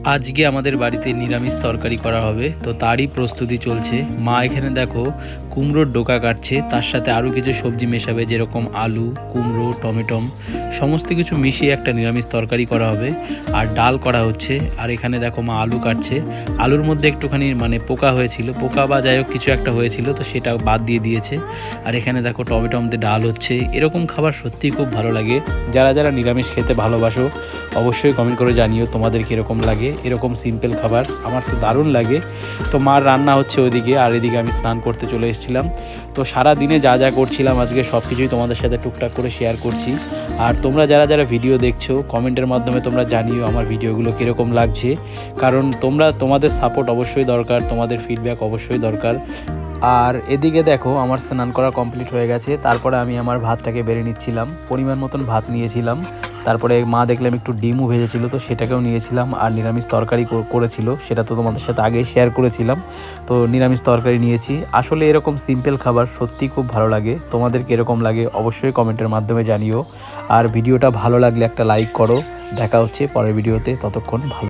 আজকে আমাদের বাড়িতে নিরামিষ তরকারি করা হবে, তো তারই প্রস্তুতি চলছে। মা এখানে দেখো কুমড়োর ডোকা কাটছে, তার সাথে আরও কিছু সবজি মেশাবে, যেরকম আলু, কুমড়ো, টমেটম সমস্ত কিছু মিশিয়ে একটা নিরামিষ তরকারি করা হবে। আর ডাল করা হচ্ছে। আর এখানে দেখো মা আলু কাটছে। আলুর মধ্যে একটুখানি পোকা হয়েছিল, পোকা বা যাই হোক কিছু একটা হয়েছিল, তো সেটা বাদ দিয়ে দিয়েছে। আর এখানে দেখো টমেটম দিয়ে ডাল হচ্ছে। এরকম খাবার সত্যিই খুব ভালো লাগে। যারা যারা নিরামিষ খেতে ভালোবাসো অবশ্যই কমেন্ট করে জানিও তোমাদের কীরকম লাগে এরকম সিম্পল খাবার। আমার তো দারুণ লাগে। তো মার রান্না হচ্ছে ওইদিকে, আর এদিকে আমি স্নান করতে চলে এসেছিলাম। তো সারা দিনে যা যা করছিলাম আজকে সব কিছুই তোমাদের সাথে টুকটাক করে শেয়ার করছি। আর তোমরা যারা যারা ভিডিও দেখছো কমেন্টের মাধ্যমে তোমরা জানিও আমার ভিডিওগুলো কীরকম লাগছে, কারণ তোমাদের সাপোর্ট অবশ্যই দরকার, তোমাদের ফিডব্যাক অবশ্যই দরকার। আর এদিকে দেখো আমার স্নান করা কমপ্লিট হয়ে গেছে। তারপরে আমি আমার ভাতটাকে বেড়ে নিচ্ছিলাম, পরিমাণ মতন ভাত নিয়েছিলাম। তারপরে মা দেখলাম একটু ডিমও ভেজেছিল, তো সেটাকেও নিয়েছিলাম। আর নিরামিষ তরকারি করেছিল, সেটা তো তোমাদের সাথে আগেই শেয়ার করেছিলাম। তো নিরামিষ তরকারি নিয়েছি। আসলে এরকম সিম্পল খাবার সত্যি খুব ভালো লাগে। তোমাদের কীরকম লাগে অবশ্যই কমেন্টের মাধ্যমে জানিও। আর ভিডিওটা ভালো লাগলে একটা লাইক করো। দেখা হচ্ছে পরের ভিডিওতে, ততক্ষণ ভালো।